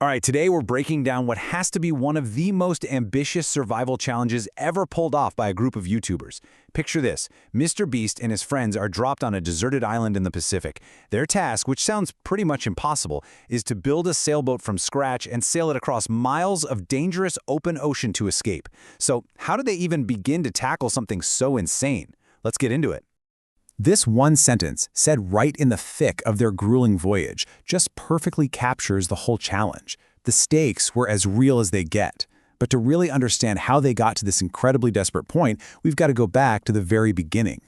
All right, today we're breaking down what has to be one of the most ambitious survival challenges ever pulled off by a group of YouTubers. Picture this: Mr. Beast and his friends are dropped on a deserted island in the Pacific. Their task, which sounds pretty much impossible, is to build a sailboat from scratch and sail it across miles of dangerous open ocean to escape. So, how do they even begin to tackle something so insane? Let's get into it. This one sentence, said right in the thick of their grueling voyage, just perfectly captures the whole challenge. The stakes were as real as they get. But to really understand how they got to this incredibly desperate point, we've got to go back to the very beginning.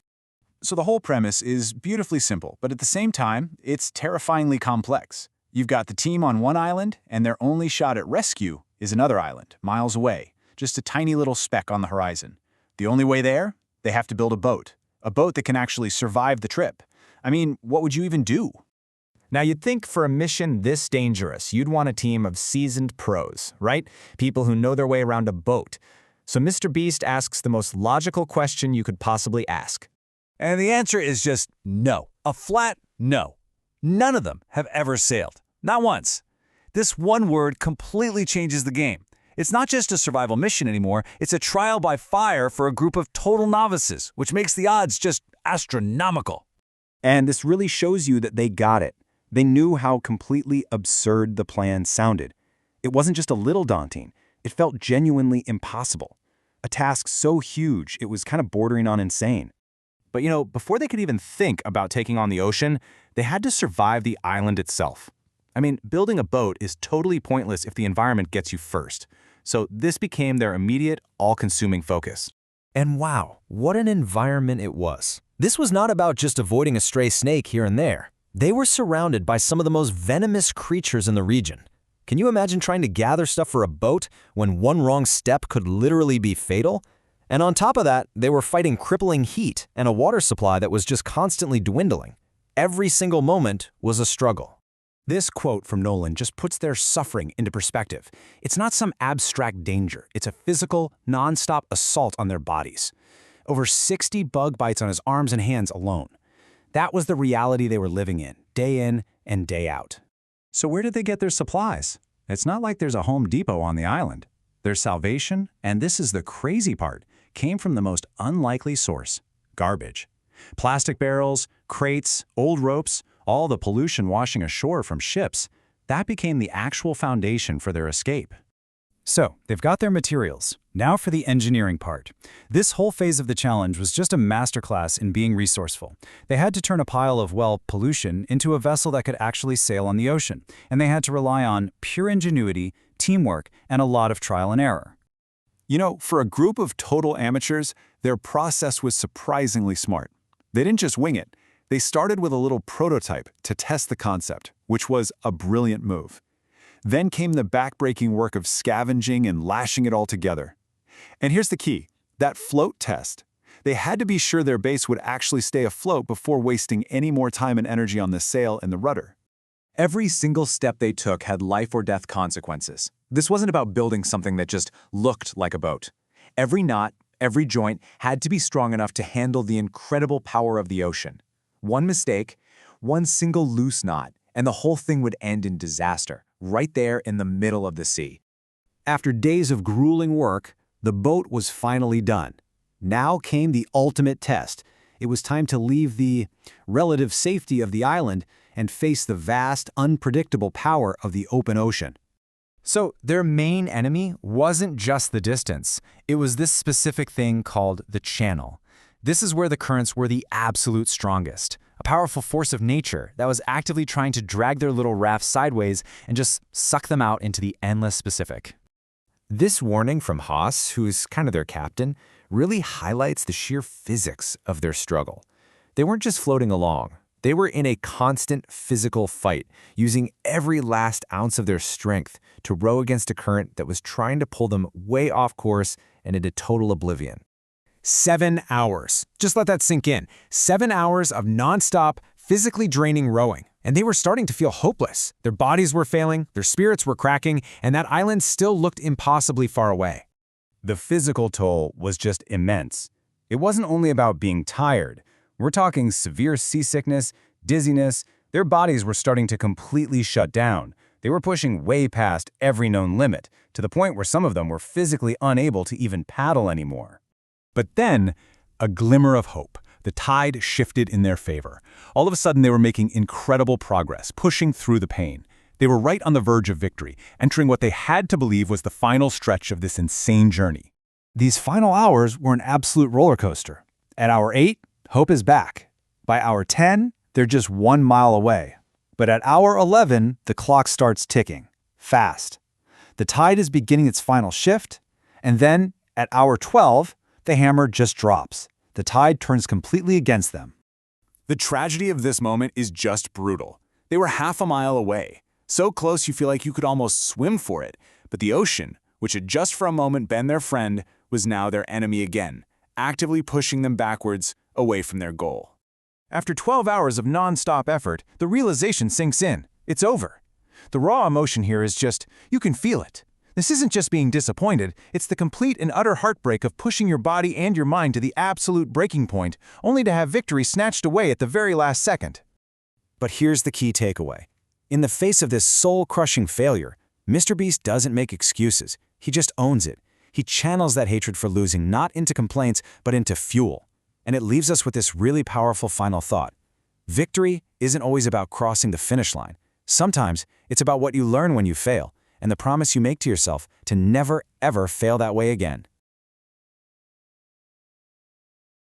So the whole premise is beautifully simple, but at the same time, it's terrifyingly complex. You've got the team on one island, and their only shot at rescue is another island, miles away, just a tiny little speck on the horizon. The only way there? They have to build a boat that can actually survive the trip. I mean, what would you even do? Now, you'd think for a mission this dangerous, you'd want a team of seasoned pros, right? People who know their way around a boat. So Mr. Beast asks the most logical question you could possibly ask. And the answer is just no. A flat no. None of them have ever sailed. Not once. This one word completely changes the game. It's not just a survival mission anymore, it's a trial by fire for a group of total novices, which makes the odds just astronomical. And this really shows you that they got it. They knew how completely absurd the plan sounded. It wasn't just a little daunting, it felt genuinely impossible. A task so huge, it was kind of bordering on insane. But before they could even think about taking on the ocean, they had to survive the island itself. I mean, building a boat is totally pointless if the environment gets you first. So this became their immediate, all-consuming focus. And wow, what an environment it was. This was not about just avoiding a stray snake here and there. They were surrounded by some of the most venomous creatures in the region. Can you imagine trying to gather stuff for a boat when one wrong step could literally be fatal? And on top of that, they were fighting crippling heat and a water supply that was just constantly dwindling. Every single moment was a struggle. This quote from Nolan just puts their suffering into perspective. It's not some abstract danger. It's a physical, non-stop assault on their bodies. Over 60 bug bites on his arms and hands alone. That was the reality they were living in and day out. So where did they get their supplies? It's not like there's a Home Depot on the island. Their salvation, and this is the crazy part, came from the most unlikely source: garbage. Plastic barrels, crates, old ropes, all the pollution washing ashore from ships, that became the actual foundation for their escape. So, they've got their materials. Now for the engineering part. This whole phase of the challenge was just a masterclass in being resourceful. They had to turn a pile of, pollution into a vessel that could actually sail on the ocean, and they had to rely on pure ingenuity, teamwork, and a lot of trial and error. For a group of total amateurs, their process was surprisingly smart. They didn't just wing it. They started with a little prototype to test the concept, which was a brilliant move. Then came the backbreaking work of scavenging and lashing it all together. And here's the key: that float test. They had to be sure their base would actually stay afloat before wasting any more time and energy on the sail and the rudder. Every single step they took had life or death consequences. This wasn't about building something that just looked like a boat. Every knot, every joint had to be strong enough to handle the incredible power of the ocean. One mistake, one single loose knot, and the whole thing would end in disaster, right there in the middle of the sea. After days of grueling work, the boat was finally done. Now came the ultimate test. It was time to leave the relative safety of the island and face the vast, unpredictable power of the open ocean. So their main enemy wasn't just the distance. It was this specific thing called the channel. This is where the currents were the absolute strongest, a powerful force of nature that was actively trying to drag their little raft sideways and just suck them out into the endless Pacific. This warning from Haas, who's kind of their captain, really highlights the sheer physics of their struggle. They weren't just floating along. They were in a constant physical fight, using every last ounce of their strength to row against a current that was trying to pull them way off course and into total oblivion. 7 hours. Just let that sink in. 7 hours of nonstop, physically draining rowing. And they were starting to feel hopeless. Their bodies were failing, their spirits were cracking, and that island still looked impossibly far away. The physical toll was just immense. It wasn't only about being tired. We're talking severe seasickness, dizziness. Their bodies were starting to completely shut down. They were pushing way past every known limit, to the point where some of them were physically unable to even paddle anymore. But then, a glimmer of hope. The tide shifted in their favor. All of a sudden, they were making incredible progress, pushing through the pain. They were right on the verge of victory, entering what they had to believe was the final stretch of this insane journey. These final hours were an absolute roller coaster. At hour 8, hope is back. By hour 10, they're just 1 mile away. But at hour 11, the clock starts ticking, fast. The tide is beginning its final shift, and then, at hour 12, the hammer just drops. The tide turns completely against them. The tragedy of this moment is just brutal. They were half a mile away, so close you feel like you could almost swim for it, but the ocean, which had just for a moment been their friend, was now their enemy again, actively pushing them backwards, away from their goal. After 12 hours of non-stop effort, the realization sinks in. It's over. The raw emotion here is just, you can feel it. This isn't just being disappointed, it's the complete and utter heartbreak of pushing your body and your mind to the absolute breaking point, only to have victory snatched away at the very last second. But here's the key takeaway. In the face of this soul-crushing failure, Mr. Beast doesn't make excuses. He just owns it. He channels that hatred for losing not into complaints, but into fuel. And it leaves us with this really powerful final thought. Victory isn't always about crossing the finish line. Sometimes it's about what you learn when you fail, and the promise you make to yourself to never, ever fail that way again.